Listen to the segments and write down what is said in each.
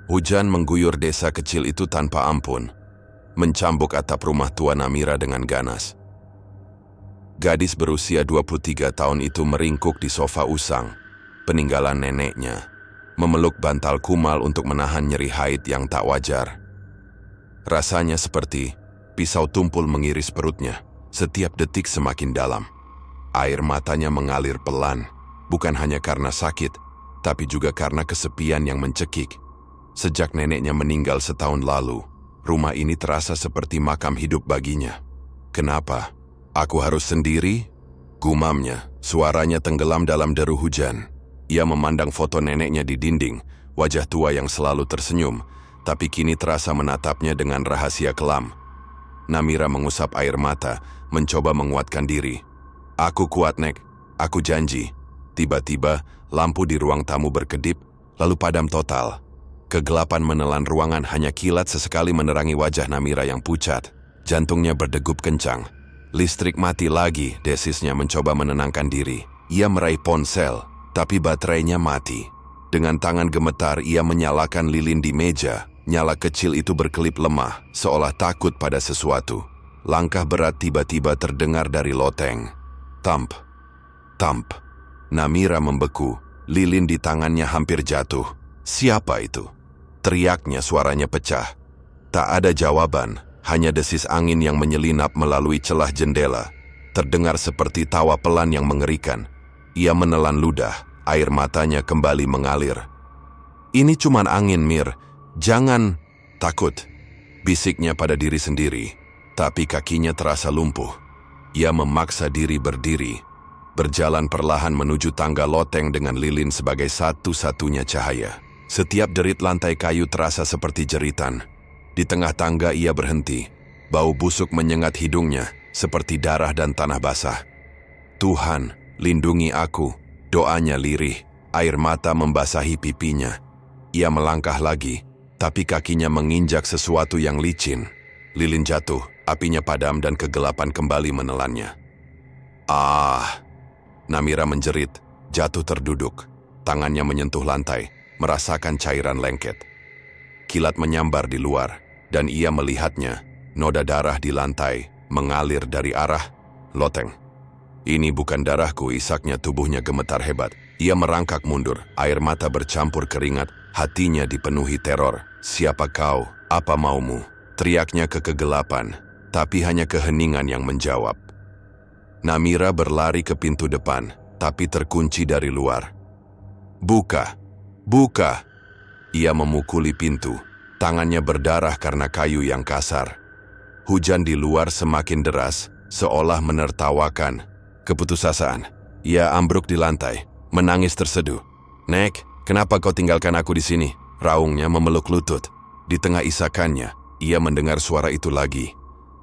Hujan mengguyur desa kecil itu tanpa ampun, mencambuk atap rumah tua Namira dengan ganas. Gadis berusia 23 tahun itu meringkuk di sofa usang, peninggalan neneknya, memeluk bantal kumal untuk menahan nyeri haid yang tak wajar. Rasanya seperti pisau tumpul mengiris perutnya, setiap detik semakin dalam. Air matanya mengalir pelan, bukan hanya karena sakit, tapi juga karena kesepian yang mencekik. Sejak neneknya meninggal setahun lalu, rumah ini terasa seperti makam hidup baginya. Kenapa? Aku harus sendiri? Gumamnya, suaranya tenggelam dalam deru hujan. Ia memandang foto neneknya di dinding, wajah tua yang selalu tersenyum, tapi kini terasa menatapnya dengan rahasia kelam. Namira mengusap air mata, mencoba menguatkan diri. Aku kuat, Nek. Aku janji. Tiba-tiba, lampu di ruang tamu berkedip, lalu padam total. Kegelapan menelan ruangan, hanya kilat sesekali menerangi wajah Namira yang pucat. Jantungnya berdegup kencang. Listrik mati lagi, desisnya mencoba menenangkan diri. Ia meraih ponsel, tapi baterainya mati. Dengan tangan gemetar, ia menyalakan lilin di meja. Nyala kecil itu berkelip lemah, seolah takut pada sesuatu. Langkah berat tiba-tiba terdengar dari loteng. Tamp, tamp. Namira membeku, lilin di tangannya hampir jatuh. Siapa itu? Teriaknya, suaranya pecah. Tak ada jawaban, hanya desis angin yang menyelinap melalui celah jendela. Terdengar seperti tawa pelan yang mengerikan. Ia menelan ludah, air matanya kembali mengalir. Ini cuman angin, Mir. Jangan takut, bisiknya pada diri sendiri. Tapi kakinya terasa lumpuh. Ia memaksa diri berdiri, berjalan perlahan menuju tangga loteng dengan lilin sebagai satu-satunya cahaya. Setiap derit lantai kayu terasa seperti jeritan. Di tengah tangga ia berhenti. Bau busuk menyengat hidungnya, seperti darah dan tanah basah. Tuhan, lindungi aku. Doanya lirih, air mata membasahi pipinya. Ia melangkah lagi, tapi kakinya menginjak sesuatu yang licin. Lilin jatuh, apinya padam dan kegelapan kembali menelannya. Namira menjerit, jatuh terduduk. Tangannya menyentuh lantai, merasakan cairan lengket. Kilat menyambar di luar, dan ia melihatnya. Noda darah di lantai mengalir dari arah loteng. Ini bukan darahku, isaknya, tubuhnya gemetar hebat. Ia merangkak mundur, air mata bercampur keringat, hatinya dipenuhi teror. Siapa kau? Apa maumu? Teriaknya ke kegelapan, tapi hanya keheningan yang menjawab. Namira berlari ke pintu depan, tapi terkunci dari luar. Buka! Buka! Ia memukuli pintu, tangannya berdarah karena kayu yang kasar. Hujan di luar semakin deras, seolah menertawakan keputusasaan. Ia ambruk di lantai, menangis terseduh. Nek, kenapa kau tinggalkan aku di sini? Raungnya memeluk lutut. Di tengah isakannya, ia mendengar suara itu lagi.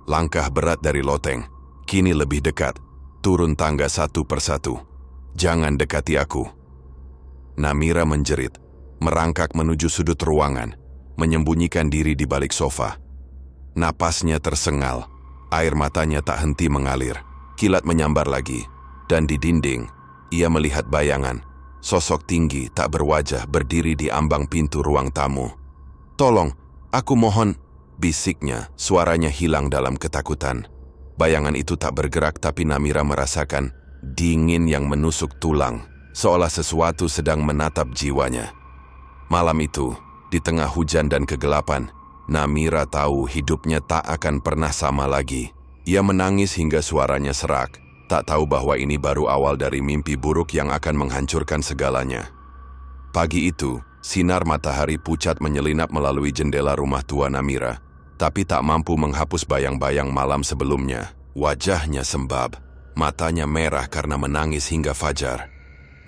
Langkah berat dari loteng, kini lebih dekat. Turun tangga satu persatu. Jangan dekati aku. Namira menjerit, merangkak menuju sudut ruangan, menyembunyikan diri di balik sofa. Napasnya tersengal, air matanya tak henti mengalir. Kilat menyambar lagi, dan di dinding, ia melihat bayangan. Sosok tinggi tak berwajah berdiri di ambang pintu ruang tamu. Tolong, aku mohon, bisiknya, suaranya hilang dalam ketakutan. Bayangan itu tak bergerak, tapi Namira merasakan dingin yang menusuk tulang, seolah sesuatu sedang menatap jiwanya. Malam itu, di tengah hujan dan kegelapan, Namira tahu hidupnya tak akan pernah sama lagi. Ia menangis hingga suaranya serak, tak tahu bahwa ini baru awal dari mimpi buruk yang akan menghancurkan segalanya. Pagi itu, sinar matahari pucat menyelinap melalui jendela rumah tua Namira, tapi tak mampu menghapus bayang-bayang malam sebelumnya. Wajahnya sembab, matanya merah karena menangis hingga fajar.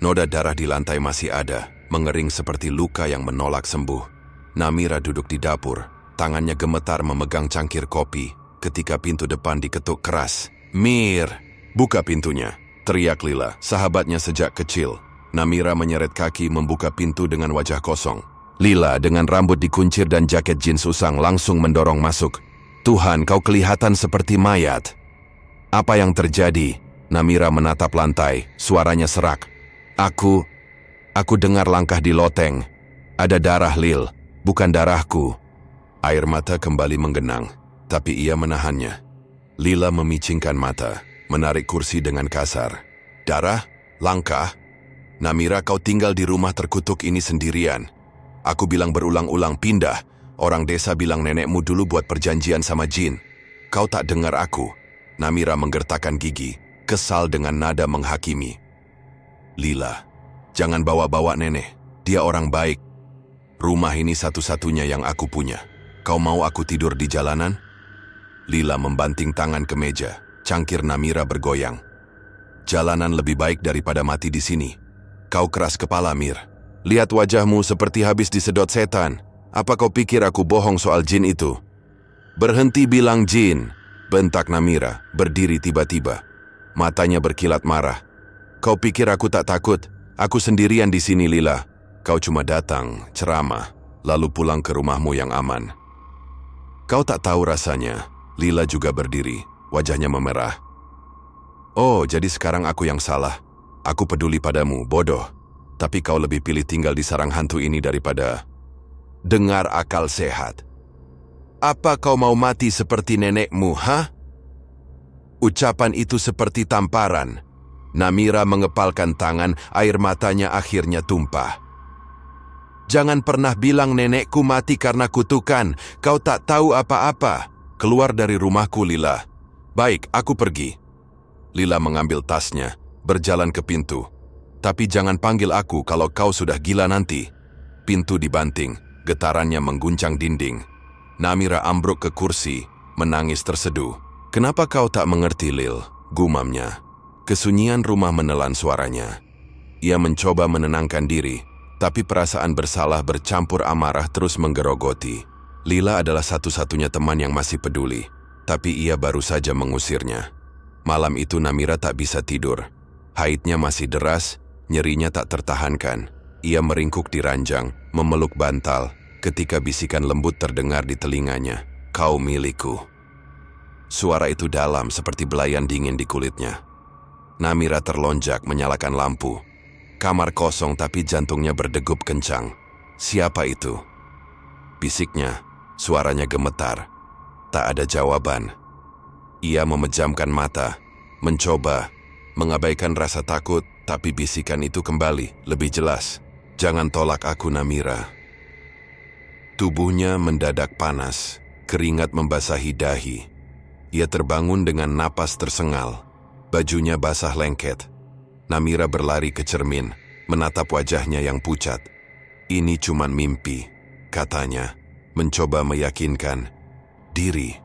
Noda darah di lantai masih ada, mengering seperti luka yang menolak sembuh. Namira duduk di dapur, tangannya gemetar memegang cangkir kopi, ketika pintu depan diketuk keras. Mir, buka pintunya, teriak Lila, sahabatnya sejak kecil. Namira menyeret kaki membuka pintu dengan wajah kosong. Lila dengan rambut dikuncir dan jaket jeans usang langsung mendorong masuk. Tuhan, kau kelihatan seperti mayat. Apa yang terjadi? Namira menatap lantai, suaranya serak. Aku dengar langkah di loteng. Ada darah, Lil. Bukan darahku. Air mata kembali menggenang, tapi ia menahannya. Lila memicingkan mata, menarik kursi dengan kasar. Darah? Langkah? Namira, kau tinggal di rumah terkutuk ini sendirian. Aku bilang berulang-ulang pindah. Orang desa bilang nenekmu dulu buat perjanjian sama jin. Kau tak dengar aku. Namira menggertakkan gigi, kesal dengan nada menghakimi. Lila, jangan bawa-bawa nenek. Dia orang baik. Rumah ini satu-satunya yang aku punya. Kau mau aku tidur di jalanan? Lila membanting tangan ke meja. Cangkir Namira bergoyang. Jalanan lebih baik daripada mati di sini. Kau keras kepala, Mir. Lihat wajahmu seperti habis disedot setan. Apa kau pikir aku bohong soal jin itu? Berhenti bilang jin, bentak Namira, berdiri tiba-tiba. Matanya berkilat marah. Kau pikir aku tak takut? Aku sendirian di sini, Lila. Kau cuma datang, ceramah, lalu pulang ke rumahmu yang aman. Kau tak tahu rasanya. Lila juga berdiri, wajahnya memerah. Oh, jadi sekarang aku yang salah. Aku peduli padamu, bodoh. Tapi kau lebih pilih tinggal di sarang hantu ini daripada... Dengar akal sehat. Apa kau mau mati seperti nenekmu, ha? Ucapan itu seperti tamparan. Namira mengepalkan tangan, air matanya akhirnya tumpah. Jangan pernah bilang nenekku mati karena kutukan. Kau tak tahu apa-apa. Keluar dari rumahku, Lila. Baik, aku pergi. Lila mengambil tasnya, berjalan ke pintu. Tapi jangan panggil aku kalau kau sudah gila nanti. Pintu dibanting, getarannya mengguncang dinding. Namira ambruk ke kursi, menangis terseduh. Kenapa kau tak mengerti, Lil? Gumamnya. Kesunyian rumah menelan suaranya. Ia mencoba menenangkan diri, tapi perasaan bersalah bercampur amarah terus menggerogoti. Lila adalah satu-satunya teman yang masih peduli, tapi ia baru saja mengusirnya. Malam itu Namira tak bisa tidur. Haidnya masih deras, nyerinya tak tertahankan. Ia meringkuk di ranjang, memeluk bantal, ketika bisikan lembut terdengar di telinganya. Kau milikku. Suara itu dalam seperti belayan dingin di kulitnya. Namira terlonjak menyalakan lampu. Kamar kosong tapi jantungnya berdegup kencang. Siapa itu? Bisiknya, suaranya gemetar. Tak ada jawaban. Ia memejamkan mata, mencoba, mengabaikan rasa takut, tapi bisikan itu kembali, lebih jelas. Jangan tolak aku, Namira. Tubuhnya mendadak panas, keringat membasahi dahi. Ia terbangun dengan napas tersengal. Bajunya basah lengket. Namira berlari ke cermin, menatap wajahnya yang pucat. Ini cuman mimpi, katanya, mencoba meyakinkan diri.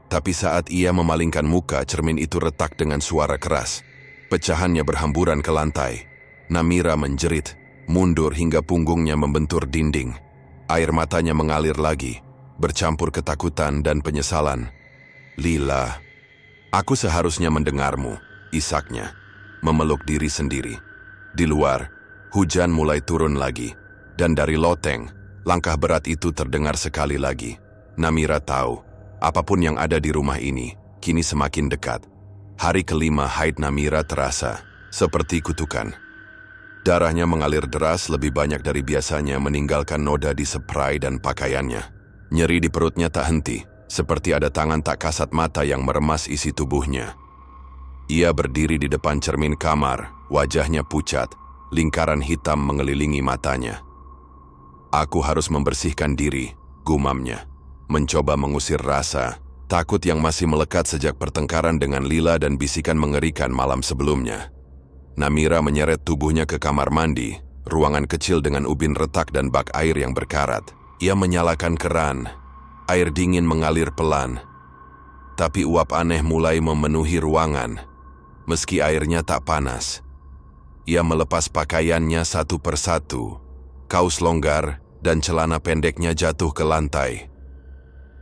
Tapi saat ia memalingkan muka, cermin itu retak dengan suara keras. Pecahannya berhamburan ke lantai. Namira menjerit, mundur hingga punggungnya membentur dinding. Air matanya mengalir lagi, bercampur ketakutan dan penyesalan. Lila, aku seharusnya mendengarmu, isaknya. Memeluk diri sendiri. Di luar, hujan mulai turun lagi. Dan dari loteng, langkah berat itu terdengar sekali lagi. Namira tahu, apapun yang ada di rumah ini, kini semakin dekat. Hari kelima haid Namira terasa, seperti kutukan. Darahnya mengalir deras lebih banyak dari biasanya meninggalkan noda di spray dan pakaiannya. Nyeri di perutnya tak henti, seperti ada tangan tak kasat mata yang meremas isi tubuhnya. Ia berdiri di depan cermin kamar, wajahnya pucat, lingkaran hitam mengelilingi matanya. Aku harus membersihkan diri, gumamnya. Mencoba mengusir rasa, takut yang masih melekat sejak pertengkaran dengan Lila dan bisikan mengerikan malam sebelumnya. Namira menyeret tubuhnya ke kamar mandi, ruangan kecil dengan ubin retak dan bak air yang berkarat. Ia menyalakan keran, air dingin mengalir pelan. Tapi uap aneh mulai memenuhi ruangan. Meski airnya tak panas. Ia melepas pakaiannya satu persatu. Kaos longgar dan celana pendeknya jatuh ke lantai.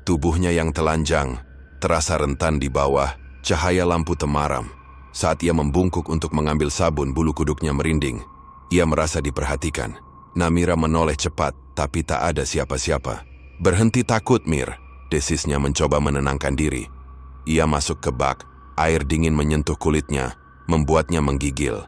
Tubuhnya yang telanjang, terasa rentan di bawah, cahaya lampu temaram. Saat ia membungkuk untuk mengambil sabun, bulu kuduknya merinding. Ia merasa diperhatikan. Namira menoleh cepat, tapi tak ada siapa-siapa. Berhenti takut, Mir. Desisnya mencoba menenangkan diri. Ia masuk ke bak. Air dingin menyentuh kulitnya, membuatnya menggigil.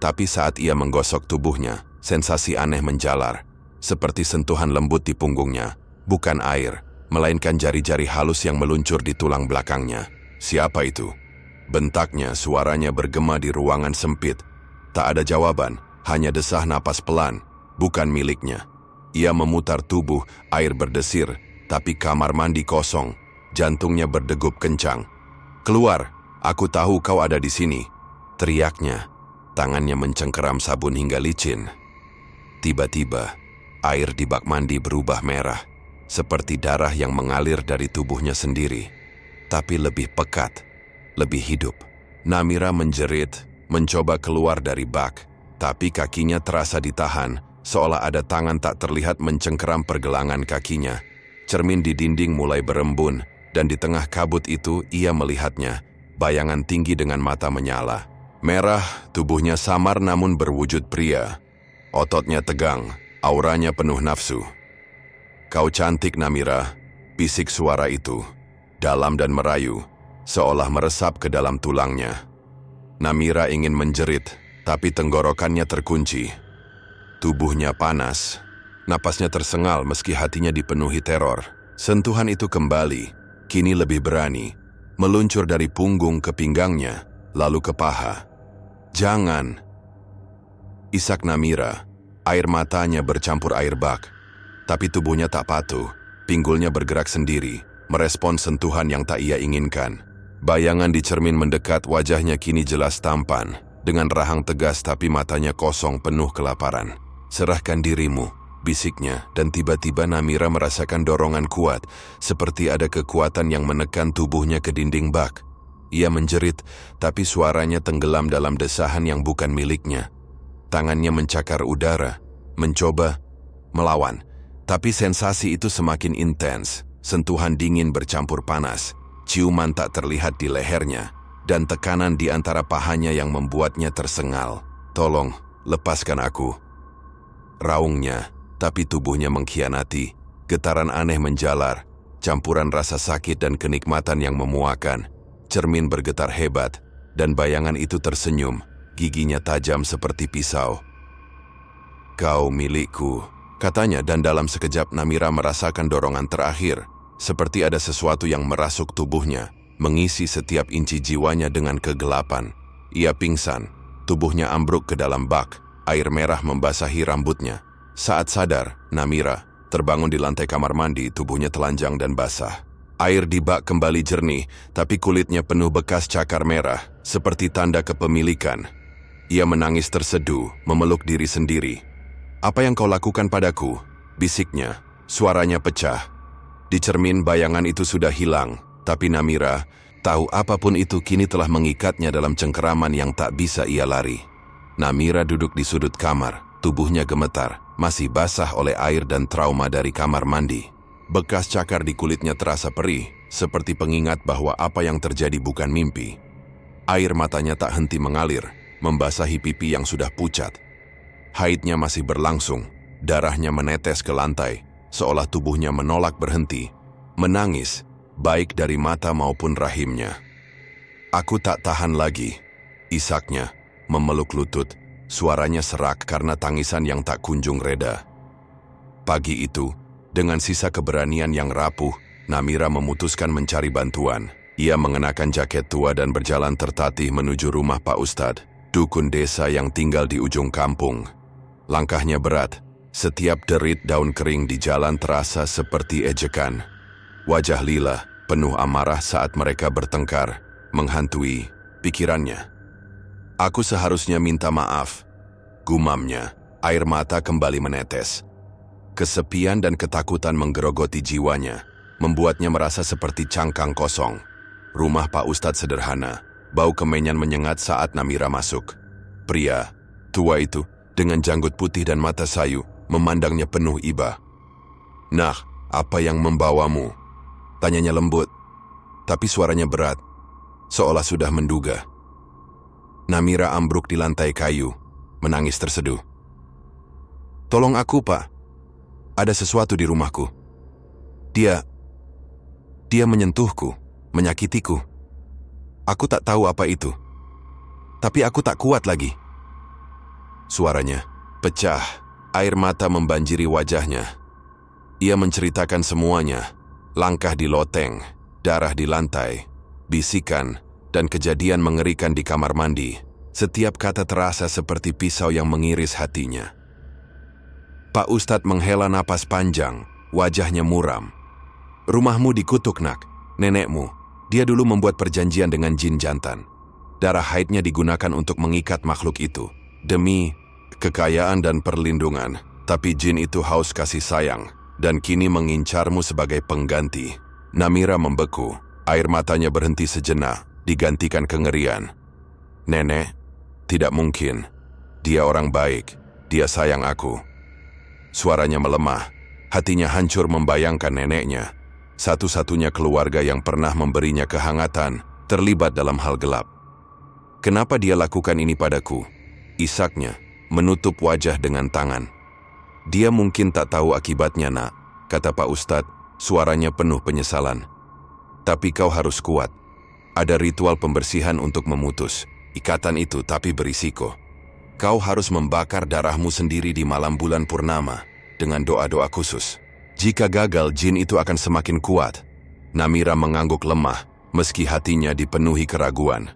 Tapi saat ia menggosok tubuhnya, sensasi aneh menjalar. seperti sentuhan lembut di punggungnya. Bukan air, melainkan jari-jari halus yang meluncur di tulang belakangnya. Siapa itu? Bentaknya, suaranya bergema di ruangan sempit. Tak ada jawaban, hanya desah napas pelan, bukan miliknya. Ia memutar tubuh, air berdesir, tapi kamar mandi kosong. Jantungnya berdegup kencang. "Keluar, aku tahu kau ada di sini," teriaknya. Tangannya mencengkeram sabun hingga licin. Tiba-tiba, air di bak mandi berubah merah, seperti darah yang mengalir dari tubuhnya sendiri. Tapi lebih pekat, lebih hidup. Namira menjerit, mencoba keluar dari bak, tapi kakinya terasa ditahan, seolah ada tangan tak terlihat mencengkeram pergelangan kakinya. Cermin di dinding mulai berembun, dan di tengah kabut itu ia melihatnya, bayangan tinggi dengan mata menyala. Merah, tubuhnya samar namun berwujud pria. Ototnya tegang, auranya penuh nafsu. "Kau cantik, Namira," bisik suara itu, dalam dan merayu, seolah meresap ke dalam tulangnya. Namira ingin menjerit, tapi tenggorokannya terkunci. Tubuhnya panas, napasnya tersengal meski hatinya dipenuhi teror. Sentuhan itu kembali, kini lebih berani, meluncur dari punggung ke pinggangnya, lalu ke paha. "Jangan!" isak Namira. Air matanya bercampur air bak. Tapi tubuhnya tak patuh, pinggulnya bergerak sendiri, merespon sentuhan yang tak ia inginkan. Bayangan di cermin mendekat, wajahnya kini jelas tampan, dengan rahang tegas tapi matanya kosong penuh kelaparan. "Serahkan dirimu," bisiknya, dan tiba-tiba Namira merasakan dorongan kuat, seperti ada kekuatan yang menekan tubuhnya ke dinding bak. Ia menjerit, tapi suaranya tenggelam dalam desahan yang bukan miliknya. Tangannya mencakar udara, mencoba melawan, tapi sensasi itu semakin intens. Sentuhan dingin bercampur panas, ciuman tak terlihat di lehernya, dan tekanan di antara pahanya yang membuatnya tersengal. "Tolong, lepaskan aku," raungnya, tapi tubuhnya mengkhianati. Getaran aneh menjalar, campuran rasa sakit dan kenikmatan yang memuakan. Cermin bergetar hebat, dan bayangan itu tersenyum, giginya tajam seperti pisau. "Kau milikku," katanya, dan dalam sekejap Namira merasakan dorongan terakhir, seperti ada sesuatu yang merasuk tubuhnya, mengisi setiap inci jiwanya dengan kegelapan. Ia pingsan, tubuhnya ambruk ke dalam bak, air merah membasahi rambutnya. Saat sadar, Namira terbangun di lantai kamar mandi, tubuhnya telanjang dan basah. Air di bak kembali jernih, tapi kulitnya penuh bekas cakar merah, seperti tanda kepemilikan. Ia menangis terseduh, memeluk diri sendiri. "Apa yang kau lakukan padaku?" bisiknya, suaranya pecah. Di cermin bayangan itu sudah hilang, tapi Namira tahu apapun itu kini telah mengikatnya dalam cengkeraman yang tak bisa ia lari. Namira duduk di sudut kamar, tubuhnya gemetar, masih basah oleh air dan trauma dari kamar mandi. Bekas cakar di kulitnya terasa perih, seperti pengingat bahwa apa yang terjadi bukan mimpi. Air matanya tak henti mengalir, membasahi pipi yang sudah pucat. Haidnya masih berlangsung, darahnya menetes ke lantai, seolah tubuhnya menolak berhenti. Menangis, baik dari mata maupun rahimnya. "Aku tak tahan lagi," isaknya, memeluk lutut, suaranya serak karena tangisan yang tak kunjung reda. Pagi itu, dengan sisa keberanian yang rapuh, Namira memutuskan mencari bantuan. Ia mengenakan jaket tua dan berjalan tertatih menuju rumah Pak Ustadz, dukun desa yang tinggal di ujung kampung. Langkahnya berat, setiap derit daun kering di jalan terasa seperti ejekan. Wajah Lila penuh amarah saat mereka bertengkar, menghantui pikirannya. "Aku seharusnya minta maaf," gumamnya, air mata kembali menetes. Kesepian dan ketakutan menggerogoti jiwanya, membuatnya merasa seperti cangkang kosong. Rumah Pak Ustadz sederhana, bau kemenyan menyengat saat Namira masuk. Pria tua itu, dengan janggut putih dan mata sayu, memandangnya penuh iba. "Nah, apa yang membawamu?" tanyanya lembut, tapi suaranya berat, seolah sudah menduga. Namira ambruk di lantai kayu, menangis terseduh. "Tolong aku, Pak. Ada sesuatu di rumahku. Dia menyentuhku, menyakitiku. Aku tak tahu apa itu. Tapi aku tak kuat lagi." Suaranya pecah, Air mata membanjiri wajahnya. Ia menceritakan semuanya, langkah di loteng, darah di lantai, bisikan, dan kejadian mengerikan di kamar mandi. Setiap kata terasa seperti pisau yang mengiris hatinya. Pak Ustadz menghela napas panjang, wajahnya muram. Rumahmu dikutuk, nak. Nenekmu, dia dulu membuat perjanjian dengan jin jantan. Darah haidnya digunakan untuk mengikat makhluk itu, demi kekayaan dan perlindungan. Tapi jin itu haus kasih sayang, dan kini mengincarmu sebagai pengganti. Namira membeku, air matanya berhenti sejenak, digantikan kengerian. Nenek, tidak mungkin. Dia orang baik, dia sayang aku. Suaranya melemah, hatinya hancur membayangkan neneknya. Satu-satunya keluarga yang pernah memberinya kehangatan, terlibat dalam hal gelap. Kenapa dia lakukan ini padaku? Isaknya, menutup wajah dengan tangan. Dia mungkin tak tahu akibatnya, nak, kata Pak Ustadz, suaranya penuh penyesalan. Tapi kau harus kuat. Ada ritual pembersihan untuk memutus ikatan itu, tapi berisiko. Kau harus membakar darahmu sendiri di malam bulan purnama dengan doa-doa khusus. Jika gagal, jin itu akan semakin kuat. Namira mengangguk lemah, meski hatinya dipenuhi keraguan.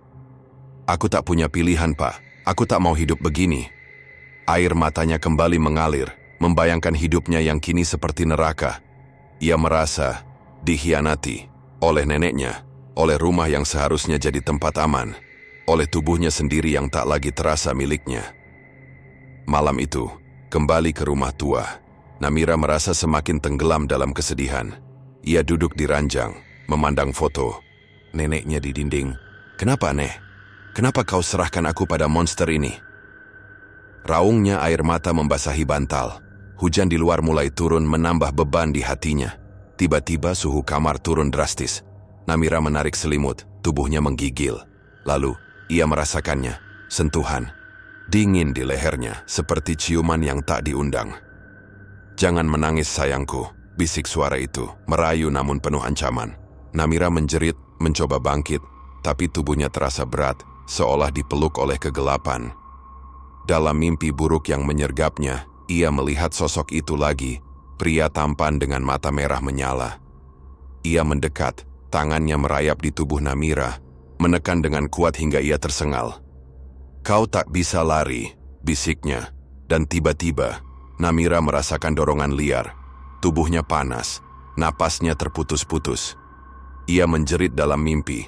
Aku tak punya pilihan, Pak. Aku tak mau hidup begini. Air matanya kembali mengalir, membayangkan hidupnya yang kini seperti neraka. Ia merasa dikhianati oleh neneknya, oleh rumah yang seharusnya jadi tempat aman, oleh tubuhnya sendiri yang tak lagi terasa miliknya. Malam itu, kembali ke rumah tua, Namira merasa semakin tenggelam dalam kesedihan. Ia duduk di ranjang, memandang foto neneknya di dinding. Kenapa, Nek? Kenapa kau serahkan aku pada monster ini? Raungnya air mata membasahi bantal. Hujan di luar mulai turun menambah beban di hatinya. Tiba-tiba suhu kamar turun drastis. Namira menarik selimut, tubuhnya menggigil. Lalu, ia merasakannya, sentuhan. Dingin di lehernya, seperti ciuman yang tak diundang. Jangan menangis sayangku, bisik suara itu, merayu namun penuh ancaman. Namira menjerit, mencoba bangkit, tapi tubuhnya terasa berat, seolah dipeluk oleh kegelapan. Dalam mimpi buruk yang menyergapnya, ia melihat sosok itu lagi, pria tampan dengan mata merah menyala. Ia mendekat, tangannya merayap di tubuh Namira, menekan dengan kuat hingga ia tersengal. Kau tak bisa lari, bisiknya, dan tiba-tiba, Namira merasakan dorongan liar. Tubuhnya panas, napasnya terputus-putus. Ia menjerit dalam mimpi,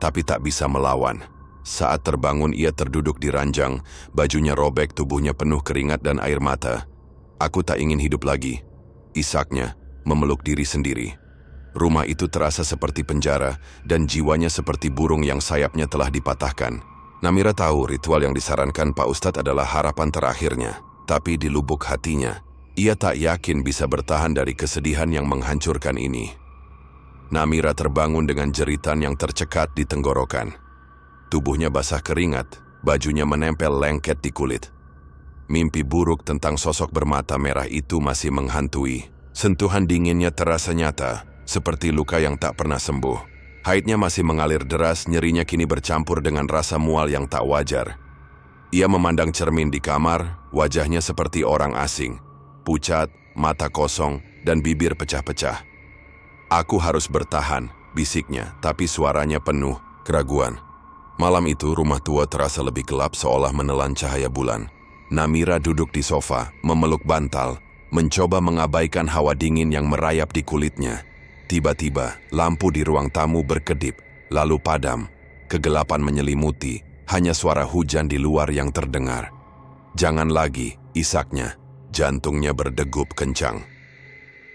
tapi tak bisa melawan. Saat terbangun ia terduduk di ranjang, bajunya robek, tubuhnya penuh keringat dan air mata. Aku tak ingin hidup lagi, isaknya, memeluk diri sendiri. Rumah itu terasa seperti penjara, dan jiwanya seperti burung yang sayapnya telah dipatahkan. Namira tahu ritual yang disarankan Pak Ustadz adalah harapan terakhirnya, tapi di lubuk hatinya, ia tak yakin bisa bertahan dari kesedihan yang menghancurkan ini. Namira terbangun dengan jeritan yang tercekat di tenggorokan. Tubuhnya basah keringat, bajunya menempel lengket di kulit. Mimpi buruk tentang sosok bermata merah itu masih menghantui. Sentuhan dinginnya terasa nyata, seperti luka yang tak pernah sembuh. Haidnya masih mengalir deras, nyerinya kini bercampur dengan rasa mual yang tak wajar. Ia memandang cermin di kamar, wajahnya seperti orang asing. Pucat, mata kosong, dan bibir pecah-pecah. Aku harus bertahan, bisiknya, tapi suaranya penuh keraguan. Malam itu rumah tua terasa lebih gelap seolah menelan cahaya bulan. Namira duduk di sofa, memeluk bantal, mencoba mengabaikan hawa dingin yang merayap di kulitnya. Tiba-tiba, lampu di ruang tamu berkedip, lalu padam. Kegelapan menyelimuti, hanya suara hujan di luar yang terdengar. Jangan lagi, isaknya, jantungnya berdegup kencang.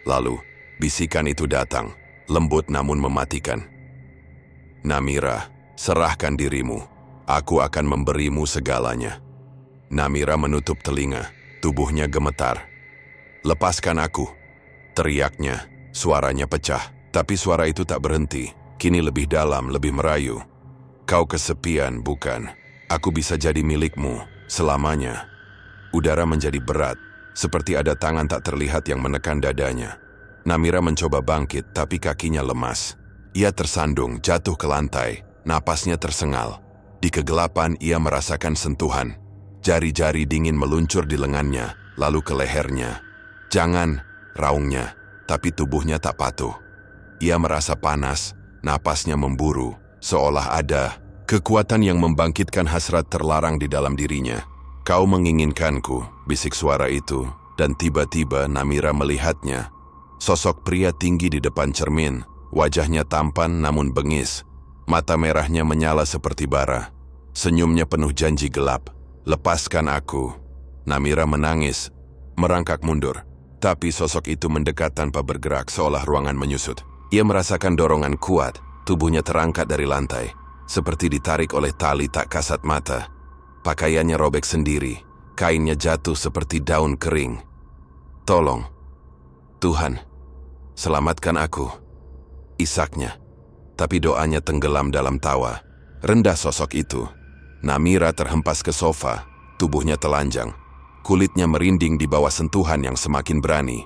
Lalu, bisikan itu datang, lembut namun mematikan. Namira, serahkan dirimu, aku akan memberimu segalanya. Namira menutup telinga, tubuhnya gemetar. Lepaskan aku, teriaknya, suaranya pecah, tapi suara itu tak berhenti, kini lebih dalam, lebih merayu. Kau kesepian, bukan? Aku bisa jadi milikmu, selamanya. Udara menjadi berat, seperti ada tangan tak terlihat yang menekan dadanya. Namira mencoba bangkit, tapi kakinya lemas. Ia tersandung, jatuh ke lantai. Napasnya tersengal. Di kegelapan ia merasakan sentuhan. Jari-jari dingin meluncur di lengannya, lalu ke lehernya. "Jangan," raungnya, tapi tubuhnya tak patuh. Ia merasa panas, napasnya memburu, seolah ada kekuatan yang membangkitkan hasrat terlarang di dalam dirinya. "Kau menginginkanku," bisik suara itu, dan tiba-tiba Namira melihatnya. Sosok pria tinggi di depan cermin, wajahnya tampan namun bengis. Mata merahnya menyala seperti bara. Senyumnya penuh janji gelap. "Lepaskan aku." Namira menangis, merangkak mundur. Tapi sosok itu mendekat tanpa bergerak seolah ruangan menyusut. Ia merasakan dorongan kuat, tubuhnya terangkat dari lantai, seperti ditarik oleh tali tak kasat mata. Pakaiannya robek sendiri, kainnya jatuh seperti daun kering. "Tolong, Tuhan, selamatkan aku," isaknya. Tapi doanya tenggelam dalam tawa. Rendah sosok itu. Namira terhempas ke sofa, tubuhnya telanjang. Kulitnya merinding di bawah sentuhan yang semakin berani.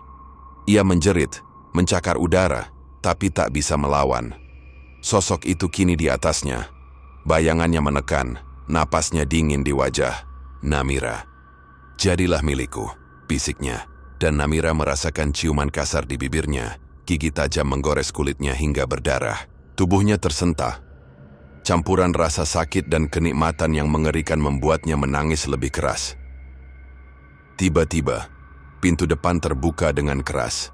Ia menjerit, mencakar udara, tapi tak bisa melawan. Sosok itu kini di atasnya. Bayangannya menekan, napasnya dingin di wajah. "Namira, jadilah milikku," bisiknya. Dan Namira merasakan ciuman kasar di bibirnya. Gigi tajam menggores kulitnya hingga berdarah. Tubuhnya tersentak. Campuran rasa sakit dan kenikmatan yang mengerikan membuatnya menangis lebih keras. Tiba-tiba, pintu depan terbuka dengan keras.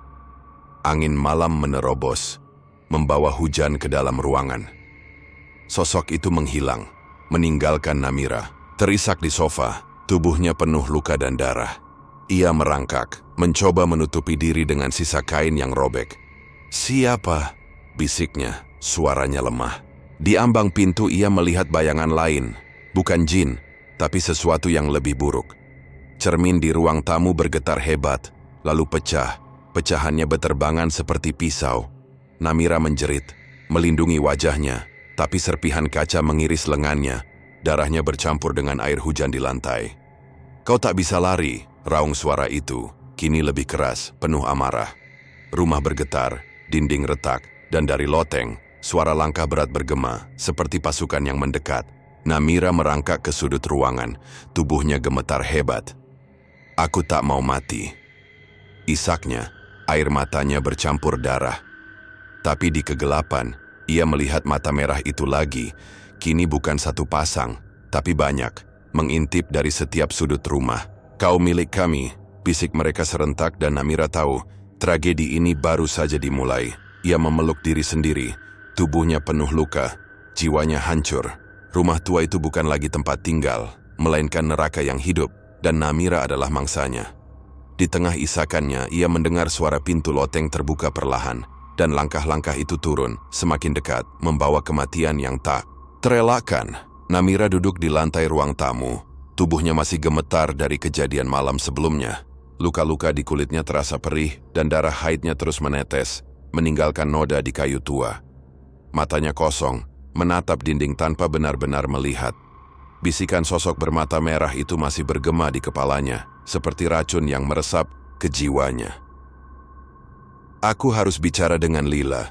Angin malam menerobos, membawa hujan ke dalam ruangan. Sosok itu menghilang, meninggalkan Namira, terisak di sofa, tubuhnya penuh luka dan darah. Ia merangkak, mencoba menutupi diri dengan sisa kain yang robek. "Siapa?" bisiknya, suaranya lemah. Di ambang pintu ia melihat bayangan lain, bukan jin, tapi sesuatu yang lebih buruk. Cermin di ruang tamu bergetar hebat, lalu pecah. Pecahannya beterbangan seperti pisau. Namira menjerit, melindungi wajahnya, tapi serpihan kaca mengiris lengannya. Darahnya bercampur dengan air hujan di lantai. "Kau tak bisa lari," raung suara itu, kini lebih keras, penuh amarah. Rumah bergetar, dinding retak, dan dari loteng, suara langkah berat bergema, seperti pasukan yang mendekat. Namira merangkak ke sudut ruangan, tubuhnya gemetar hebat. "Aku tak mau mati," isaknya, air matanya bercampur darah. Tapi di kegelapan, ia melihat mata merah itu lagi, kini bukan satu pasang, tapi banyak, mengintip dari setiap sudut rumah. "Kau milik kami," bisik mereka serentak dan Namira tahu, tragedi ini baru saja dimulai. Ia memeluk diri sendiri, tubuhnya penuh luka, jiwanya hancur. Rumah tua itu bukan lagi tempat tinggal, melainkan neraka yang hidup. Dan Namira adalah mangsanya. Di tengah isakannya, ia mendengar suara pintu loteng terbuka perlahan, dan langkah-langkah itu turun, semakin dekat, membawa kematian yang tak terelakkan. Namira duduk di lantai ruang tamu, tubuhnya masih gemetar dari kejadian malam sebelumnya. Luka-luka di kulitnya terasa perih, dan darah haidnya terus menetes, meninggalkan noda di kayu tua. Matanya kosong, menatap dinding tanpa benar-benar melihat. Bisikan sosok bermata merah itu masih bergema di kepalanya, seperti racun yang meresap ke jiwanya. "Aku harus bicara dengan Lila,"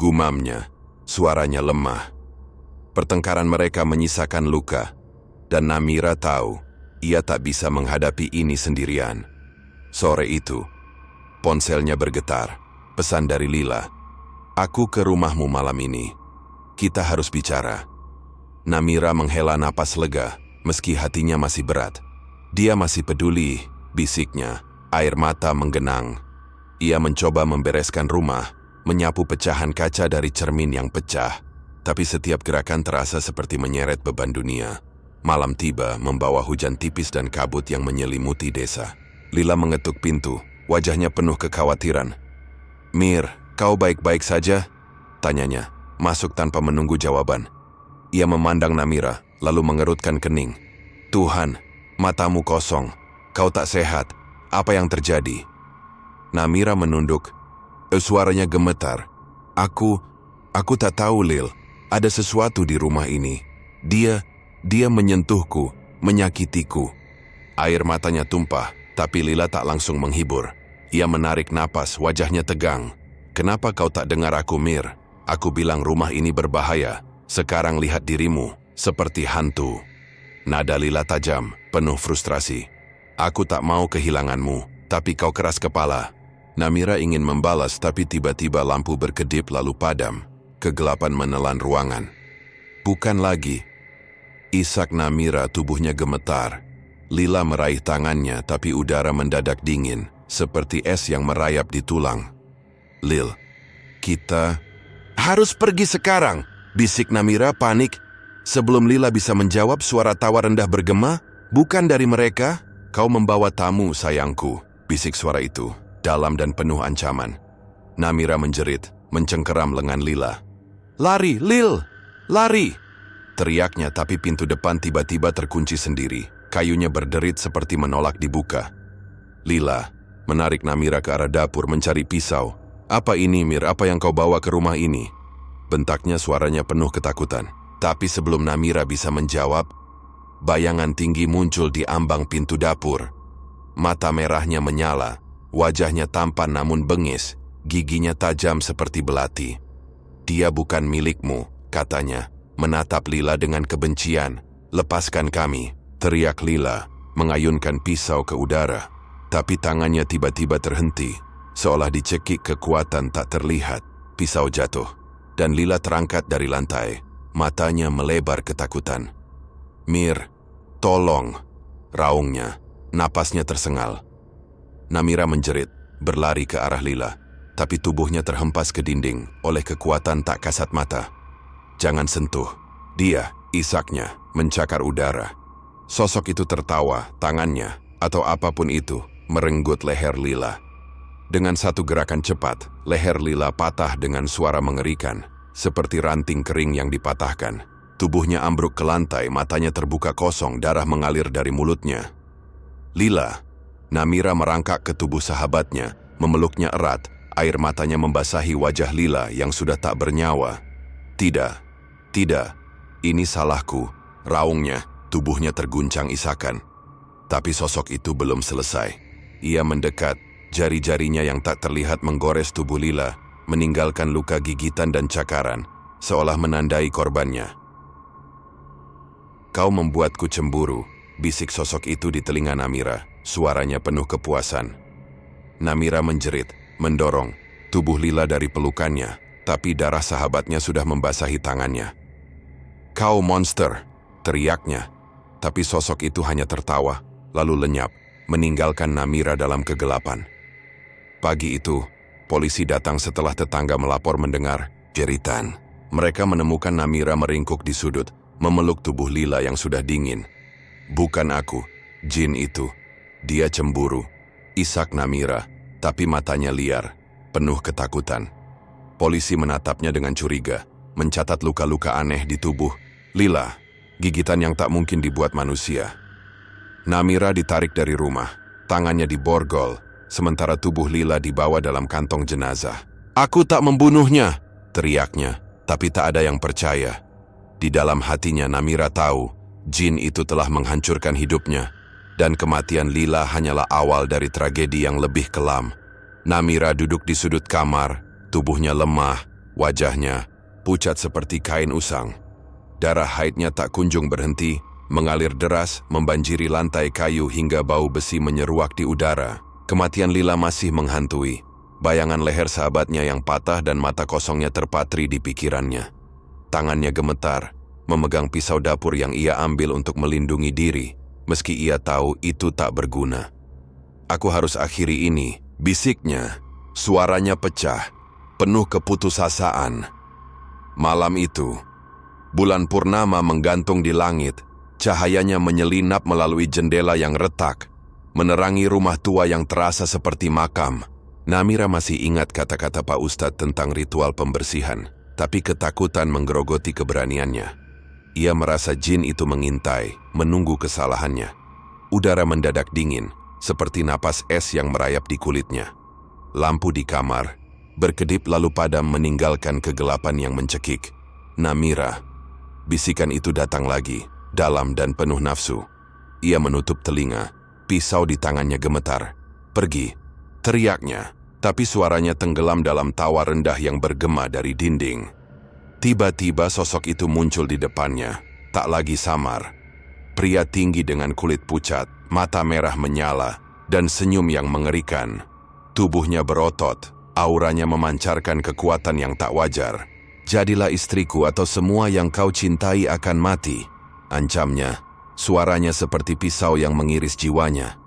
gumamnya, suaranya lemah. Pertengkaran mereka menyisakan luka, dan Namira tahu ia tak bisa menghadapi ini sendirian. Sore itu, ponselnya bergetar, pesan dari Lila. "Aku ke rumahmu malam ini. Kita harus bicara." Namira menghela napas lega, meski hatinya masih berat. "Dia masih peduli," bisiknya, air mata menggenang. Ia mencoba membereskan rumah, menyapu pecahan kaca dari cermin yang pecah. Tapi setiap gerakan terasa seperti menyeret beban dunia. Malam tiba membawa hujan tipis dan kabut yang menyelimuti desa. Lila mengetuk pintu, wajahnya penuh kekhawatiran. "Mir, kau baik-baik saja?" tanyanya, masuk tanpa menunggu jawaban. Ia memandang Namira, lalu mengerutkan kening. "Tuhan, matamu kosong. Kau tak sehat. Apa yang terjadi?" Namira menunduk. Suaranya gemetar. Aku tak tahu, Lil. Ada sesuatu di rumah ini. Dia menyentuhku, menyakitiku." Air matanya tumpah, tapi Lila tak langsung menghibur. Ia menarik napas, wajahnya tegang. "Kenapa kau tak dengar aku, Mir? Aku bilang rumah ini berbahaya. Sekarang lihat dirimu, seperti hantu." Nada Lila tajam, penuh frustrasi. Aku tak mau kehilanganmu, tapi kau keras kepala. Namira ingin membalas tapi tiba-tiba lampu berkedip lalu padam. Kegelapan menelan ruangan. Bukan lagi. Isak Namira tubuhnya gemetar. Lila meraih tangannya tapi udara mendadak dingin, seperti es yang merayap di tulang. Lil, kita harus pergi sekarang, bisik Namira panik. Sebelum Lila bisa menjawab, suara tawa rendah bergema. Bukan dari mereka, kau membawa tamu sayangku, bisik suara itu, dalam dan penuh ancaman. Namira menjerit, mencengkeram lengan Lila. Lari, Lil, lari! Teriaknya tapi pintu depan tiba-tiba terkunci sendiri. Kayunya berderit seperti menolak dibuka. Lila menarik Namira ke arah dapur mencari pisau. Apa ini, Mir? Apa yang kau bawa ke rumah ini? Bentaknya, suaranya penuh ketakutan. Tapi sebelum Namira bisa menjawab, bayangan tinggi muncul di ambang pintu dapur. Mata merahnya menyala, wajahnya tampan namun bengis, giginya tajam seperti belati. Dia bukan milikmu, katanya, menatap Lila dengan kebencian. Lepaskan kami, teriak Lila, mengayunkan pisau ke udara. Tapi tangannya tiba-tiba terhenti, seolah dicekik kekuatan tak terlihat. Pisau jatuh, dan Lila terangkat dari lantai. Matanya melebar ketakutan. Mir, tolong, raungnya. Napasnya tersengal. Namira menjerit, berlari ke arah Lila. Tapi tubuhnya terhempas ke dinding oleh kekuatan tak kasat mata. Jangan sentuh. Dia, isaknya, mencakar udara. Sosok itu tertawa, tangannya, atau apapun itu, merenggut leher Lila. Dengan satu gerakan cepat, leher Lila patah dengan suara mengerikan, seperti ranting kering yang dipatahkan. Tubuhnya ambruk ke lantai, matanya terbuka kosong, darah mengalir dari mulutnya. Lila, Namira merangkak ke tubuh sahabatnya, memeluknya erat, air matanya membasahi wajah Lila yang sudah tak bernyawa. Tidak, ini salahku, raungnya, tubuhnya terguncang isakan. Tapi sosok itu belum selesai. Ia mendekat, jari-jarinya yang tak terlihat menggores tubuh Lila, meninggalkan luka gigitan dan cakaran, seolah menandai korbannya. Kau membuatku cemburu, bisik sosok itu di telinga Namira, suaranya penuh kepuasan. Namira menjerit, mendorong tubuh Lila dari pelukannya, tapi darah sahabatnya sudah membasahi tangannya. Kau monster, teriaknya, tapi sosok itu hanya tertawa, lalu lenyap, meninggalkan Namira dalam kegelapan. Pagi itu, polisi datang setelah tetangga melapor mendengar jeritan. Mereka menemukan Namira meringkuk di sudut, memeluk tubuh Lila yang sudah dingin. Bukan aku, jin itu. Dia cemburu, isak Namira, tapi matanya liar, penuh ketakutan. Polisi menatapnya dengan curiga, mencatat luka-luka aneh di tubuh Lila, gigitan yang tak mungkin dibuat manusia. Namira ditarik dari rumah, tangannya diborgol, sementara tubuh Lila dibawa dalam kantong jenazah. Aku tak membunuhnya, teriaknya, tapi tak ada yang percaya. Di dalam hatinya Namira tahu, jin itu telah menghancurkan hidupnya, dan kematian Lila hanyalah awal dari tragedi yang lebih kelam. Namira duduk di sudut kamar, tubuhnya lemah, wajahnya pucat seperti kain usang. Darah haidnya tak kunjung berhenti, mengalir deras, membanjiri lantai kayu hingga bau besi menyeruak di udara. Kematian Lila masih menghantui. Bayangan leher sahabatnya yang patah dan mata kosongnya terpatri di pikirannya. Tangannya gemetar, memegang pisau dapur yang ia ambil untuk melindungi diri, meski ia tahu itu tak berguna. Aku harus akhiri ini, bisiknya. Suaranya pecah, penuh keputusasaan. Malam itu, bulan purnama menggantung di langit, cahayanya menyelinap melalui jendela yang retak, menerangi rumah tua yang terasa seperti makam. Namira masih ingat kata-kata Pak Ustadz tentang ritual pembersihan, tapi ketakutan menggerogoti keberaniannya. Ia merasa jin itu mengintai, menunggu kesalahannya. Udara mendadak dingin, seperti napas es yang merayap di kulitnya. Lampu di kamar berkedip lalu padam meninggalkan kegelapan yang mencekik. Namira. Bisikan itu datang lagi, dalam dan penuh nafsu. Ia menutup telinga, pisau di tangannya gemetar. Pergi, teriaknya, tapi suaranya tenggelam dalam tawa rendah yang bergema dari dinding. Tiba-tiba sosok itu muncul di depannya, tak lagi samar. Pria tinggi dengan kulit pucat, Mata merah menyala, dan senyum yang mengerikan. Tubuhnya berotot, auranya memancarkan kekuatan yang tak wajar. "Jadilah istriku atau semua yang kau cintai akan mati," ancamnya. Suaranya seperti pisau yang mengiris jiwanya.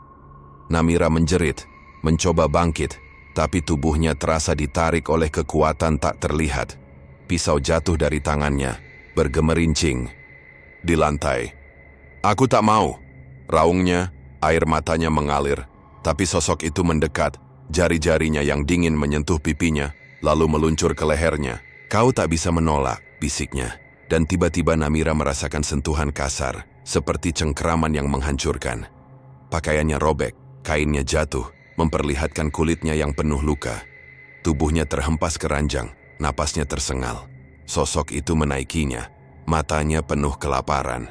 Namira menjerit, mencoba bangkit, tapi tubuhnya terasa ditarik oleh kekuatan tak terlihat. Pisau jatuh dari tangannya, bergemerincing di lantai. "Aku tak mau," raungnya. Air matanya mengalir, tapi sosok itu mendekat. Jari-jarinya yang dingin menyentuh pipinya, lalu meluncur ke lehernya. "Kau tak bisa menolak," bisiknya. Dan tiba-tiba Namira merasakan sentuhan kasar, seperti cengkeraman yang menghancurkan. Pakaiannya robek, kainnya jatuh, memperlihatkan kulitnya yang penuh luka. Tubuhnya terhempas ke ranjang, napasnya tersengal. Sosok itu menaikinya, matanya penuh kelaparan.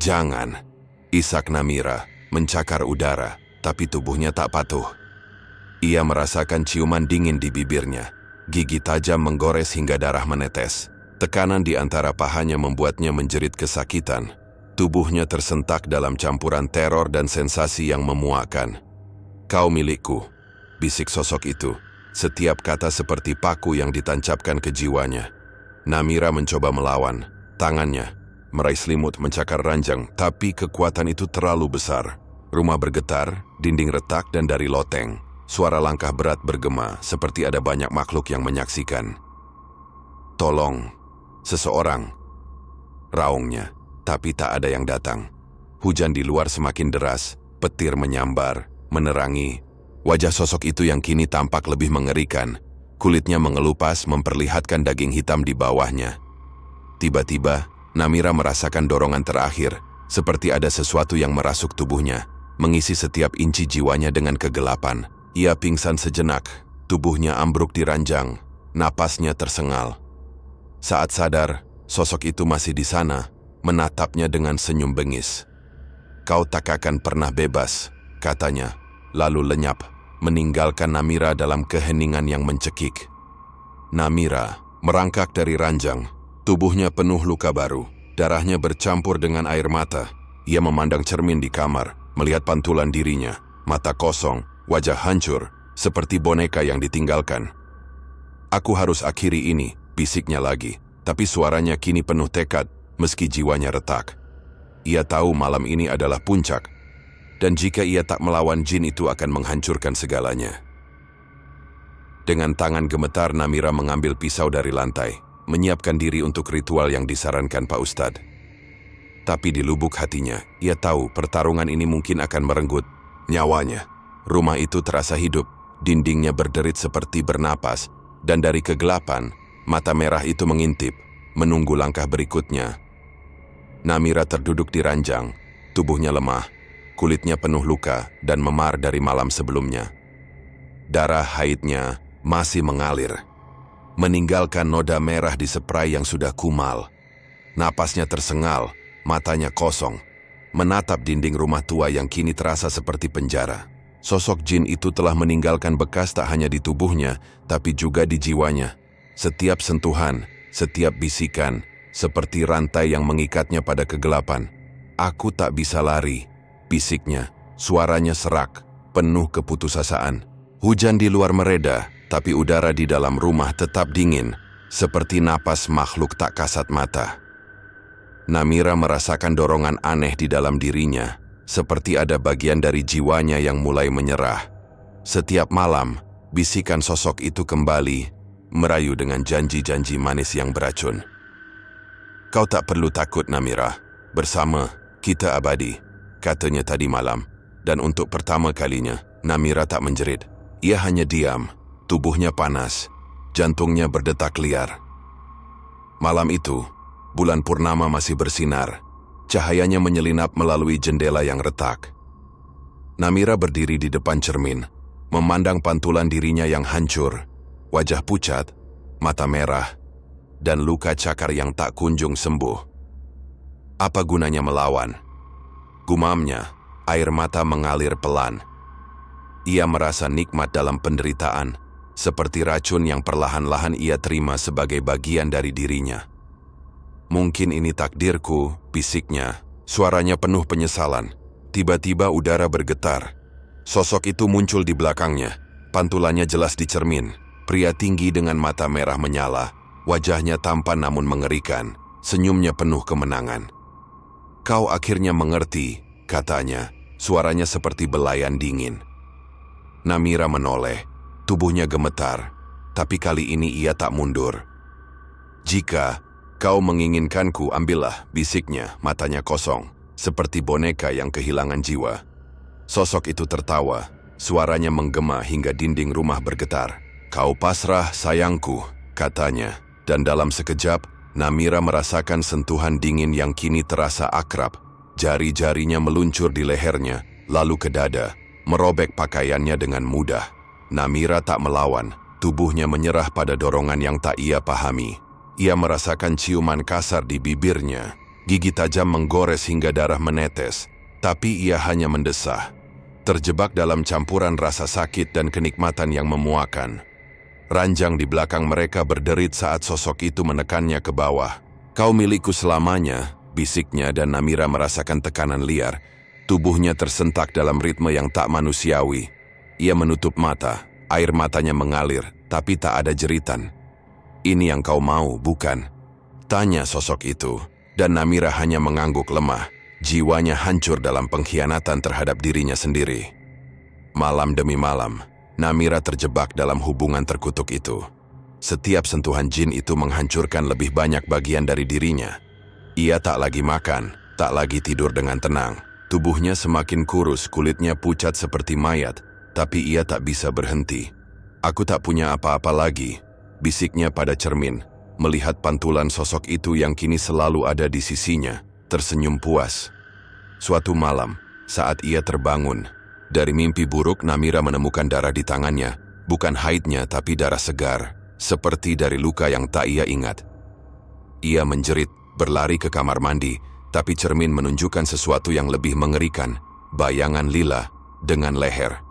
"Jangan!" isak Namira, mencakar udara, tapi tubuhnya tak patuh. Ia merasakan ciuman dingin di bibirnya. Gigi tajam menggores hingga darah menetes. Tekanan di antara pahanya membuatnya menjerit kesakitan. Tubuhnya tersentak dalam campuran teror dan sensasi yang memuakkan. "Kau milikku," bisik sosok itu. Setiap kata seperti paku yang ditancapkan ke jiwanya. Namira mencoba melawan. Tangannya meraih selimut mencakar ranjang, tapi kekuatan itu terlalu besar. Rumah bergetar, dinding retak, dan dari loteng suara langkah berat bergema seperti ada banyak makhluk yang menyaksikan. "Tolong, seseorang!" raungnya, tapi tak ada yang datang. Hujan di luar semakin deras, petir menyambar, menerangi. Wajah sosok itu yang kini tampak lebih mengerikan. Kulitnya mengelupas memperlihatkan daging hitam di bawahnya. Tiba-tiba, Namira merasakan dorongan terakhir, seperti ada sesuatu yang merasuk tubuhnya, mengisi setiap inci jiwanya dengan kegelapan. Ia pingsan sejenak, tubuhnya ambruk di ranjang, napasnya tersengal. Saat sadar, sosok itu masih di sana, menatapnya dengan senyum bengis. "Kau tak akan pernah bebas," katanya, lalu lenyap, meninggalkan Namira dalam keheningan yang mencekik. Namira merangkak dari ranjang. Tubuhnya penuh luka baru, darahnya bercampur dengan air mata. Ia memandang cermin di kamar, melihat pantulan dirinya, mata kosong, wajah hancur, seperti boneka yang ditinggalkan. "Aku harus akhiri ini," bisiknya lagi, tapi suaranya kini penuh tekad, meski jiwanya retak. Ia tahu malam ini adalah puncak, dan jika ia tak melawan jin itu akan menghancurkan segalanya. Dengan tangan gemetar, Namira mengambil pisau dari lantai, menyiapkan diri untuk ritual yang disarankan Pak Ustadz. Tapi di lubuk hatinya, ia tahu pertarungan ini mungkin akan merenggut nyawanya. Rumah itu terasa hidup, dindingnya berderit seperti bernapas, dan dari kegelapan, mata merah itu mengintip, menunggu langkah berikutnya. Namira terduduk di ranjang, tubuhnya lemah, kulitnya penuh luka dan memar dari malam sebelumnya. Darah haidnya masih mengalir, meninggalkan noda merah di spray yang sudah kumal. Napasnya tersengal, matanya kosong, menatap dinding rumah tua yang kini terasa seperti penjara. Sosok jin itu telah meninggalkan bekas tak hanya di tubuhnya, tapi juga di jiwanya. Setiap sentuhan, setiap bisikan, seperti rantai yang mengikatnya pada kegelapan. "Aku tak bisa lari," bisiknya. Suaranya serak, penuh keputusasaan. Hujan di luar mereda, tapi udara di dalam rumah tetap dingin, seperti napas makhluk tak kasat mata. Namira merasakan dorongan aneh di dalam dirinya, seperti ada bagian dari jiwanya yang mulai menyerah. Setiap malam, bisikan sosok itu kembali, merayu dengan janji-janji manis yang beracun. "Kau tak perlu takut, Namira. Bersama, kita abadi," katanya tadi malam. Dan untuk pertama kalinya, Namira tak menjerit. Ia hanya diam. Tubuhnya panas, jantungnya berdetak liar. Malam itu, bulan purnama masih bersinar. Cahayanya menyelinap melalui jendela yang retak. Namira berdiri di depan cermin, memandang pantulan dirinya yang hancur, wajah pucat, mata merah, dan luka cakar yang tak kunjung sembuh. Apa gunanya melawan? Gumamnya, air mata mengalir pelan. Ia merasa nikmat dalam penderitaan, seperti racun yang perlahan-lahan ia terima sebagai bagian dari dirinya. "Mungkin ini takdirku," bisiknya. Suaranya penuh penyesalan. Tiba-tiba udara bergetar. Sosok itu muncul di belakangnya. Pantulannya jelas di cermin. Pria tinggi dengan mata merah menyala. Wajahnya tampan namun mengerikan. Senyumnya penuh kemenangan. "Kau akhirnya mengerti," katanya. Suaranya seperti belayan dingin. Namira menoleh. Tubuhnya gemetar. Tapi kali ini ia tak mundur. "Jika kau menginginkanku, ambillah," bisiknya, matanya kosong, seperti boneka yang kehilangan jiwa. Sosok itu tertawa, suaranya menggema hingga dinding rumah bergetar. "Kau pasrah, sayangku," katanya. Dan dalam sekejap, Namira merasakan sentuhan dingin yang kini terasa akrab. Jari-jarinya meluncur di lehernya, lalu ke dada, merobek pakaiannya dengan mudah. Namira tak melawan, tubuhnya menyerah pada dorongan yang tak ia pahami. Ia merasakan ciuman kasar di bibirnya. Gigi tajam menggores hingga darah menetes, tapi ia hanya mendesah. Terjebak dalam campuran rasa sakit dan kenikmatan yang memuakan. Ranjang di belakang mereka berderit saat sosok itu menekannya ke bawah. "Kau milikku selamanya," bisiknya, dan Namira merasakan tekanan liar. Tubuhnya tersentak dalam ritme yang tak manusiawi. Ia menutup mata, air matanya mengalir, tapi tak ada jeritan. "Ini yang kau mau, bukan?" tanya sosok itu, dan Namira hanya mengangguk lemah. Jiwanya hancur dalam pengkhianatan terhadap dirinya sendiri. Malam demi malam, Namira terjebak dalam hubungan terkutuk itu. Setiap sentuhan jin itu menghancurkan lebih banyak bagian dari dirinya. Ia tak lagi makan, tak lagi tidur dengan tenang. Tubuhnya semakin kurus, kulitnya pucat seperti mayat, tapi ia tak bisa berhenti. "Aku tak punya apa-apa lagi," bisiknya pada cermin, melihat pantulan sosok itu yang kini selalu ada di sisinya, tersenyum puas. Suatu malam, saat ia terbangun dari mimpi buruk, Namira menemukan darah di tangannya, bukan haidnya tapi darah segar, seperti dari luka yang tak ia ingat. Ia menjerit, berlari ke kamar mandi, tapi cermin menunjukkan sesuatu yang lebih mengerikan, bayangan lila dengan leher.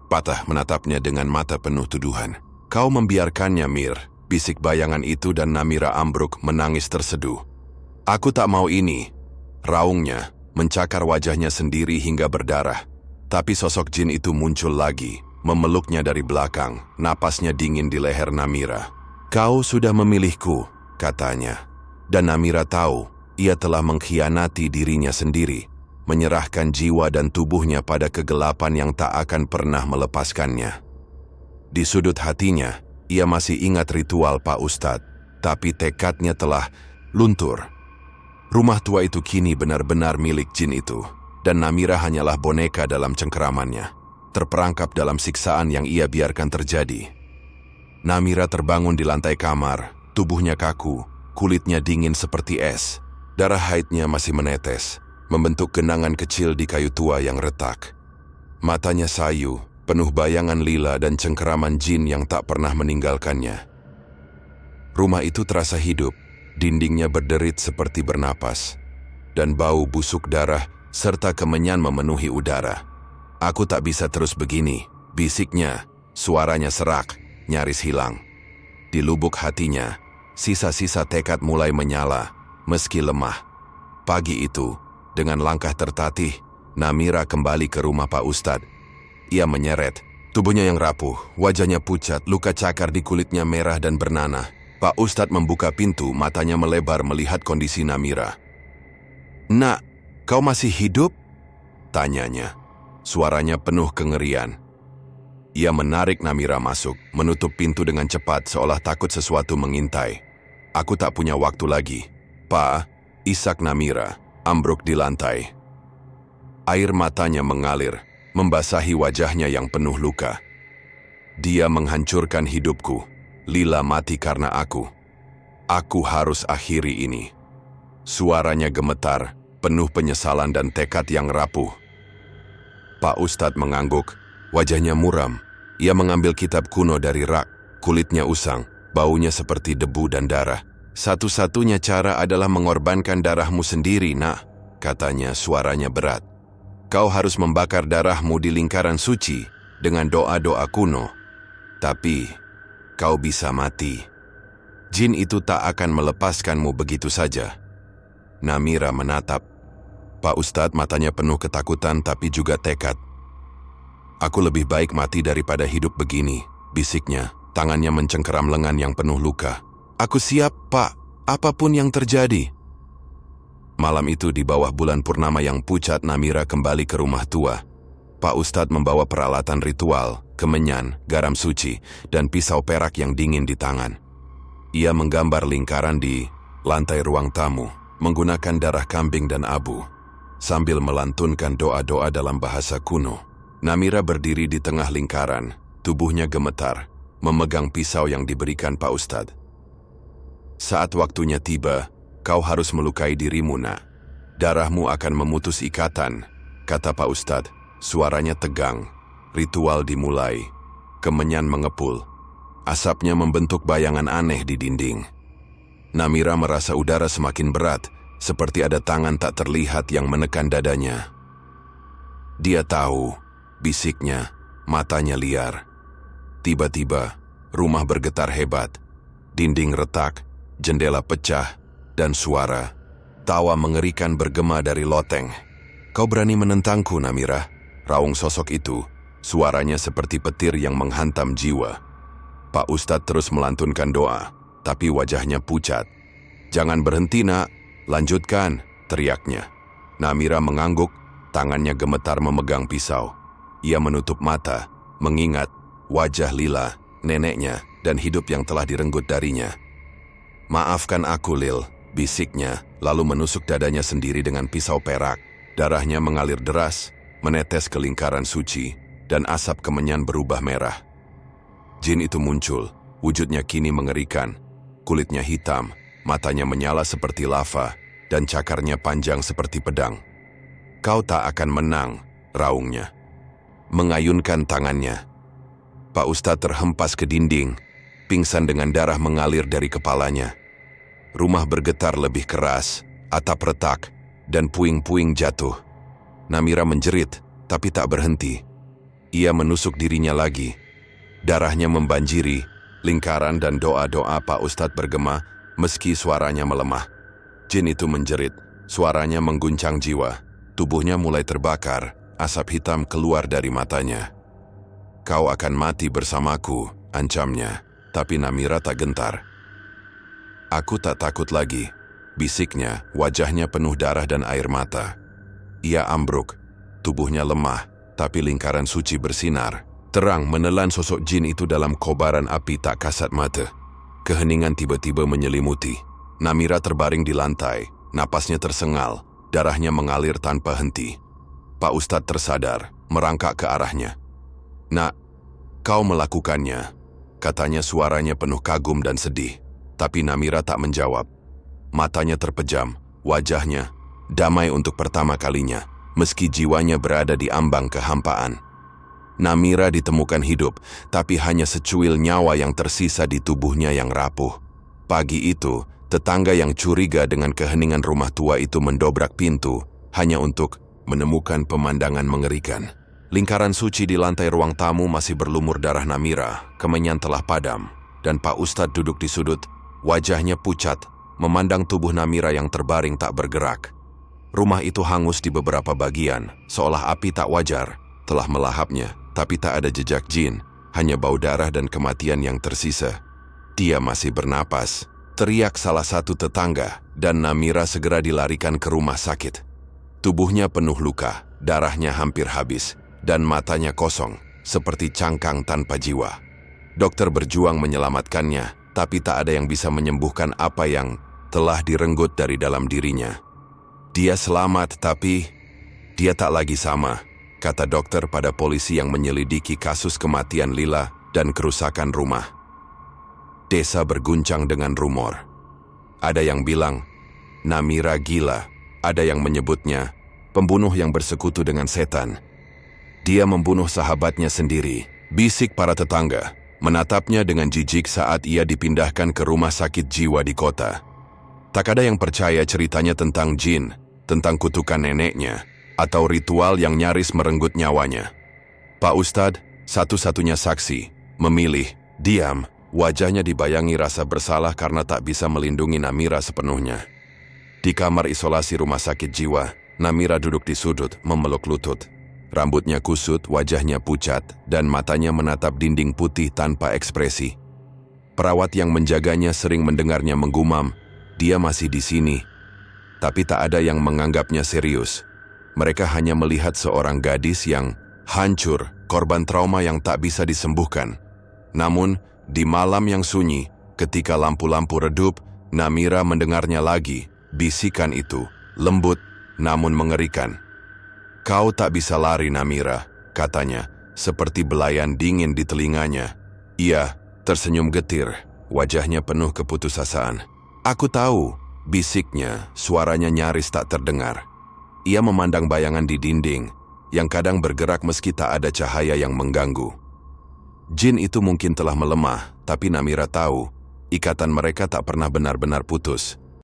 Patah menatapnya dengan mata penuh tuduhan. "Kau membiarkannya, Mir," bisik bayangan itu, dan Namira ambruk menangis terseduh. "Aku tak mau ini," raungnya, mencakar wajahnya sendiri hingga berdarah. Tapi sosok jin itu muncul lagi, memeluknya dari belakang, napasnya dingin di leher Namira. "Kau sudah memilihku," katanya. Dan Namira tahu, ia telah mengkhianati dirinya sendiri, menyerahkan jiwa dan tubuhnya pada kegelapan yang tak akan pernah melepaskannya. Di sudut hatinya, ia masih ingat ritual Pak Ustadz, tapi tekadnya telah luntur. Rumah tua itu kini benar-benar milik jin itu, dan Namira hanyalah boneka dalam cengkeramannya, terperangkap dalam siksaan yang ia biarkan terjadi. Namira terbangun di lantai kamar, tubuhnya kaku, kulitnya dingin seperti es. Darah haidnya masih menetes, membentuk genangan kecil di kayu tua yang retak. Matanya sayu, penuh bayangan lila dan cengkeraman jin yang tak pernah meninggalkannya. Rumah itu terasa hidup, dindingnya berderit seperti bernapas, dan bau busuk darah serta kemenyan memenuhi udara. "Aku tak bisa terus begini," bisiknya, suaranya serak, nyaris hilang. Di lubuk hatinya, sisa-sisa tekad mulai menyala, meski lemah. Pagi itu, dengan langkah tertatih, Namira kembali ke rumah Pak Ustadz. Ia menyeret, tubuhnya yang rapuh, wajahnya pucat, luka cakar di kulitnya merah dan bernanah. Pak Ustadz membuka pintu, matanya melebar melihat kondisi Namira. "Nak, kau masih hidup?" tanyanya. Suaranya penuh kengerian. Ia menarik Namira masuk, menutup pintu dengan cepat seolah takut sesuatu mengintai. "Aku tak punya waktu lagi, Pak," isak Namira, ambruk di lantai. Air matanya mengalir, membasahi wajahnya yang penuh luka. "Dia menghancurkan hidupku. Lila mati karena aku. Aku harus akhiri ini." Suaranya gemetar, penuh penyesalan dan tekad yang rapuh. Pak Ustadz mengangguk, wajahnya muram. Ia mengambil kitab kuno dari rak, kulitnya usang, baunya seperti debu dan darah. "Satu-satunya cara adalah mengorbankan darahmu sendiri, Nak," katanya, suaranya berat. "Kau harus membakar darahmu di lingkaran suci dengan doa-doa kuno. Tapi kau bisa mati. Jin itu tak akan melepaskanmu begitu saja." Namira menatap. Pak Ustadz matanya penuh ketakutan tapi juga tekad. Aku lebih baik mati daripada hidup begini, bisiknya, tangannya mencengkeram lengan yang penuh luka. Aku siap, Pak, apapun yang terjadi. Malam itu di bawah bulan purnama yang pucat, Namira kembali ke rumah tua. Pak Ustadz membawa peralatan ritual, kemenyan, garam suci, dan pisau perak yang dingin di tangan. Ia menggambar lingkaran di lantai ruang tamu, menggunakan darah kambing dan abu. Sambil melantunkan doa-doa dalam bahasa kuno, Namira berdiri di tengah lingkaran, tubuhnya gemetar, memegang pisau yang diberikan Pak Ustadz. Saat waktunya tiba, kau harus melukai dirimu, nak. Darahmu akan memutus ikatan, kata Pak Ustadz. Suaranya tegang. Ritual dimulai. Kemenyan mengepul. Asapnya membentuk bayangan aneh di dinding. Namira merasa udara semakin berat, seperti ada tangan tak terlihat yang menekan dadanya. Dia tahu, bisiknya, matanya liar. Tiba-tiba, rumah bergetar hebat. Dinding retak, jendela pecah, dan suara tawa mengerikan bergema dari loteng. Kau berani menentangku, Namira? Raung sosok itu, suaranya seperti petir yang menghantam jiwa. Pak Ustadz terus melantunkan doa, tapi wajahnya pucat. Jangan berhenti, nak. Lanjutkan, teriaknya. Namira mengangguk, tangannya gemetar memegang pisau. Ia menutup mata, mengingat wajah Lila, neneknya, dan hidup yang telah direnggut darinya. Maafkan aku, Lil, bisiknya, lalu menusuk dadanya sendiri dengan pisau perak. Darahnya mengalir deras, menetes ke lingkaran suci, dan asap kemenyan berubah merah. Jin itu muncul, wujudnya kini mengerikan. Kulitnya hitam, matanya menyala seperti lava, dan cakarnya panjang seperti pedang. Kau tak akan menang, raungnya. Mengayunkan tangannya. Pak Ustadz terhempas ke dinding, pingsan dengan darah mengalir dari kepalanya. Rumah bergetar lebih keras, atap retak, dan puing-puing jatuh. Namira menjerit, tapi tak berhenti. Ia menusuk dirinya lagi. Darahnya membanjiri, lingkaran dan doa-doa Pak Ustadz bergema, meski suaranya melemah. Jin itu menjerit, suaranya mengguncang jiwa. Tubuhnya mulai terbakar, asap hitam keluar dari matanya. Kau akan mati bersamaku, ancamnya, tapi Namira tak gentar. Aku tak takut lagi, bisiknya, wajahnya penuh darah dan air mata. Ia ambruk, tubuhnya lemah, tapi lingkaran suci bersinar. Terang menelan sosok jin itu dalam kobaran api tak kasat mata. Keheningan tiba-tiba menyelimuti. Namira terbaring di lantai, napasnya tersengal, darahnya mengalir tanpa henti. Pak Ustadz tersadar, merangkak ke arahnya. Nak, kau melakukannya, katanya suaranya penuh kagum dan sedih. Tapi Namira tak menjawab. Matanya terpejam, wajahnya damai untuk pertama kalinya, meski jiwanya berada di ambang kehampaan. Namira ditemukan hidup, tapi hanya secuil nyawa yang tersisa di tubuhnya yang rapuh. Pagi itu, tetangga yang curiga dengan keheningan rumah tua itu mendobrak pintu, hanya untuk menemukan pemandangan mengerikan. Lingkaran suci di lantai ruang tamu masih berlumur darah Namira, kemenyan telah padam, dan Pak Ustadz duduk di sudut, wajahnya pucat, memandang tubuh Namira yang terbaring tak bergerak. Rumah itu hangus di beberapa bagian, seolah api tak wajar telah melahapnya, tapi tak ada jejak jin, hanya bau darah dan kematian yang tersisa. Dia masih bernapas, teriak salah satu tetangga, dan Namira segera dilarikan ke rumah sakit. Tubuhnya penuh luka, darahnya hampir habis, dan matanya kosong, seperti cangkang tanpa jiwa. Dokter berjuang menyelamatkannya, tapi tak ada yang bisa menyembuhkan apa yang telah direnggut dari dalam dirinya. Dia selamat, tapi dia tak lagi sama, kata dokter pada polisi yang menyelidiki kasus kematian Lila dan kerusakan rumah. Desa berguncang dengan rumor. Ada yang bilang, Namira gila. Ada yang menyebutnya, pembunuh yang bersekutu dengan setan. Dia membunuh sahabatnya sendiri, bisik para tetangga, menatapnya dengan jijik saat ia dipindahkan ke rumah sakit jiwa di kota. Tak ada yang percaya ceritanya tentang jin, tentang kutukan neneknya, atau ritual yang nyaris merenggut nyawanya. Pak Ustadz, satu-satunya saksi, memilih, diam, wajahnya dibayangi rasa bersalah karena tak bisa melindungi Namira sepenuhnya. Di kamar isolasi rumah sakit jiwa, Namira duduk di sudut, memeluk lutut. Rambutnya kusut, wajahnya pucat, dan matanya menatap dinding putih tanpa ekspresi. Perawat yang menjaganya sering mendengarnya menggumam, "Dia masih di sini." Tapi tak ada yang menganggapnya serius. Mereka hanya melihat seorang gadis yang hancur, korban trauma yang tak bisa disembuhkan. Namun, di malam yang sunyi, ketika lampu-lampu redup, Namira mendengarnya lagi. Bisikan itu, lembut namun mengerikan. "Kau tak bisa lari, Namira," katanya, seperti belayan dingin di telinganya. Ia tersenyum getir, wajahnya penuh keputusasaan. "Aku tahu," bisiknya, suaranya nyaris tak terdengar. Ia memandang bayangan di dinding, yang kadang bergerak meski tak ada cahaya yang mengganggu. Jin itu mungkin telah melemah, tapi Namira tahu, ikatan mereka tak pernah benar-benar putus.